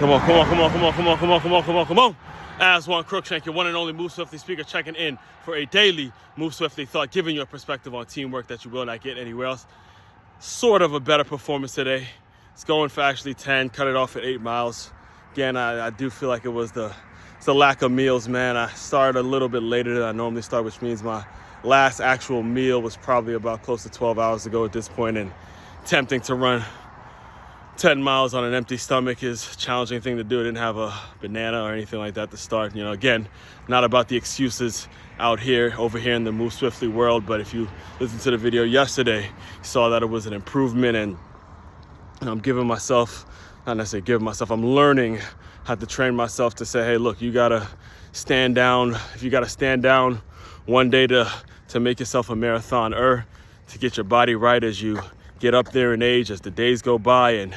Come on, come on, come on, come on, come on, come on, come on, come on, come on. Aswand, Cruickshank, your one and only Move Swiftly speaker, checking in for a daily Move Swiftly thought, giving you a perspective on teamwork that you will not get anywhere else. Sort of a better performance today. It's going for actually 10, cut it off at 8 miles. Again, I do feel like it's the lack of meals, man. I started a little bit later than I normally start, which means my last actual meal was probably about close to 12 hours ago at this point, and attempting to run 10 miles on an empty stomach is a challenging thing to do. I didn't have a banana or anything like that to start. You know, again, not about the excuses out here, over here in the Move Swiftly world, but if you listened to the video yesterday, you saw that it was an improvement, and I'm giving myself, not necessarily giving myself, I'm learning how to train myself to say, hey, look, you gotta stand down. If you gotta stand down one day to make yourself a marathoner, to get your body right as you get up there in age, as the days go by, and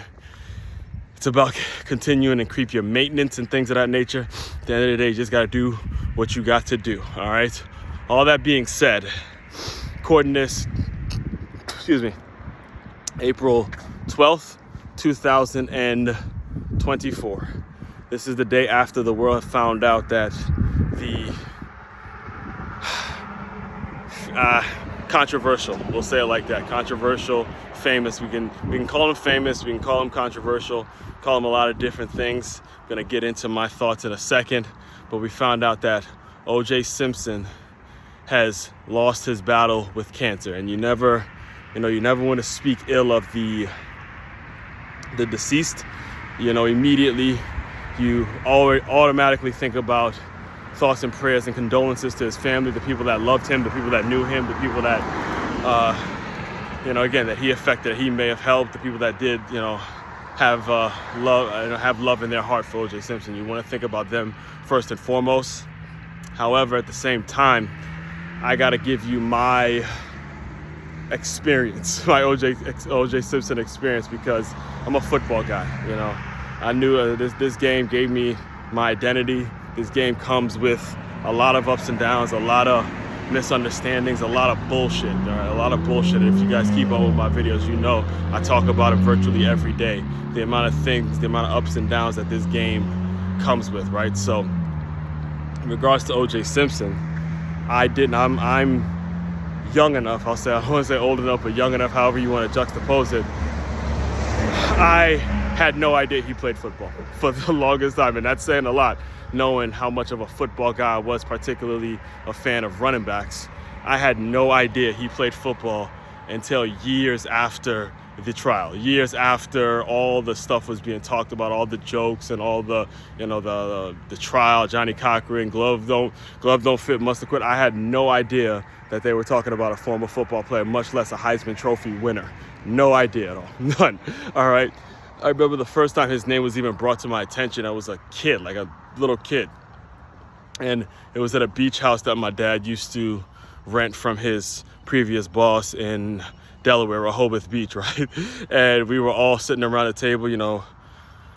it's about continuing and keep your maintenance and things of that nature. At the end of the day, you just got to do what you got to do, all right? All that being said, recording this, April 12th, 2024. This is the day after the world found out that the controversial, we'll say it like that, controversial, famous, we can call him famous, we can call him controversial, call him a lot of different things. I'm gonna get into my thoughts in a second, but we found out that O.J. Simpson has lost his battle with cancer, and you never want to speak ill of the deceased. Immediately you automatically think about thoughts and prayers and condolences to his family, the people that loved him, the people that knew him, the people that again, that he affected, that he may have helped, the people that did, have love in their heart for O.J. Simpson. You want to think about them first and foremost. However, at the same time, I got to give you my experience, my O.J. Simpson experience, because I'm a football guy. I knew this game gave me my identity. This game comes with a lot of ups and downs, a lot of misunderstandings, a lot of bullshit, all right? A lot of bullshit. And if you guys keep up with my videos, you know I talk about it virtually every day. The amount of things, the amount of ups and downs that this game comes with, right? So in regards to O.J. Simpson, I'm young enough, I don't want to say old enough, but young enough, however you want to juxtapose it. I had no idea he played football for the longest time, and that's saying a lot, knowing how much of a football guy I was, particularly a fan of running backs. I had no idea he played football until years after the trial, years after all the stuff was being talked about, all the jokes and all the, the trial, Johnny Cochran, glove don't fit, must have quit. I had no idea that they were talking about a former football player, much less a Heisman Trophy winner. No idea at all, none. All right. I remember the first time his name was even brought to my attention, I was a kid, like a little kid. And it was at a beach house that my dad used to rent from his previous boss in Delaware, Rehoboth Beach, right? And we were all sitting around the table,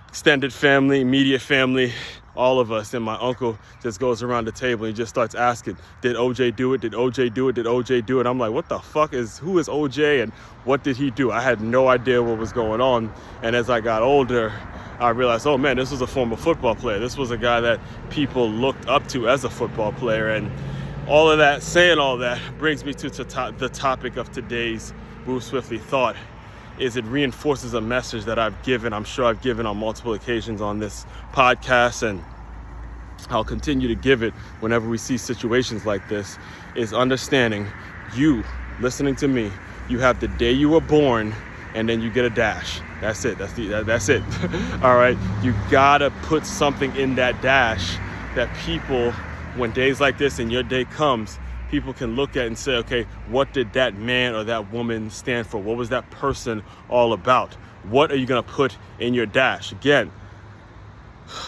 extended family, immediate family, all of us. And my uncle just goes around the table and he just starts asking, did OJ do it? Did OJ do it? Did OJ do it? I'm like, what the fuck who is OJ and what did he do? I had no idea what was going on. And as I got older, I realized, oh man, this was a former football player. This was a guy that people looked up to as a football player. And all of that, saying all that, brings me to the topic of today's Move Swiftly thought. Is it reinforces a message that I'm sure I've given on multiple occasions on this podcast, and I'll continue to give it whenever we see situations like this, is understanding you, listening to me, you have the day you were born and then you get a dash. That's it. That's it. All right. You gotta put something in that dash that people, when days like this and your day comes, people can look at and say, okay, what did that man or that woman stand for? What was that person all about? What are you going to put in your dash? Again,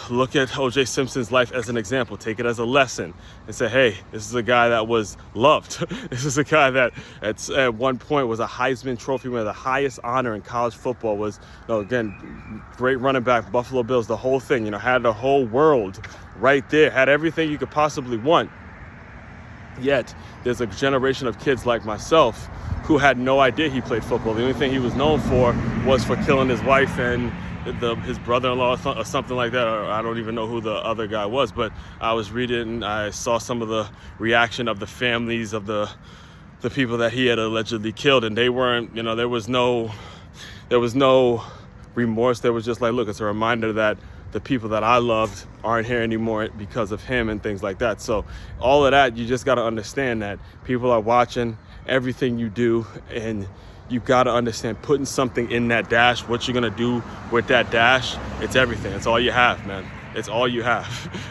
look at O.J. Simpson's life as an example. Take it as a lesson and say, hey, this is a guy that was loved. This is a guy that at one point was a Heisman Trophy winner. The highest honor in college football was, again, great running back, Buffalo Bills, the whole thing, had the whole world right there, had everything you could possibly want. Yet there's a generation of kids like myself who had no idea he played football. The only thing he was known for was for killing his wife and his brother-in-law or something like that, or I don't even know who the other guy was, but I was reading and I saw some of the reaction of the families of the people that he had allegedly killed, and they weren't, you know, there was no remorse. There was just like, look, it's a reminder that the people that I loved aren't here anymore because of him and things like that. So all of that, you just got to understand that people are watching everything you do, and you got to understand putting something in that dash, what you're going to do with that dash. It's everything. It's all you have, man. It's all you have.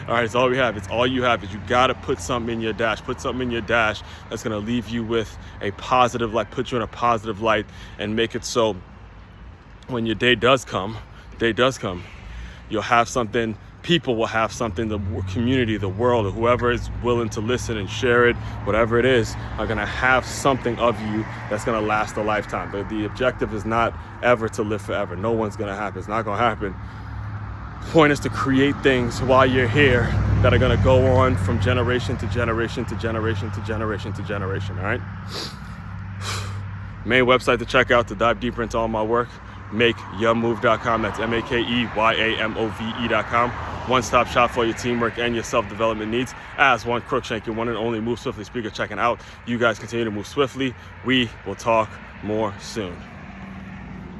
All right, it's all we have. It's all you have is you got to put something in your dash. Put something in your dash that's going to leave you with a positive light, put you in a positive light, and make it so when your day does come, you'll have something, people will have something, the community, the world, or whoever is willing to listen and share it, whatever it is, are gonna have something of you that's gonna last a lifetime. But the objective is not ever to live forever. No one's gonna happen. It's not gonna happen. The point is to create things while you're here that are gonna go on from generation to generation to generation to generation to generation, all right? Main website to check out to dive deeper into all my work, makeyourmove.com. That's MakeYaMove.com. One-stop shop for your teamwork and your self-development needs. Aswand, Cruickshank, your one and only Move Swiftly speaker checking out. You guys continue to move swiftly. We will talk more soon.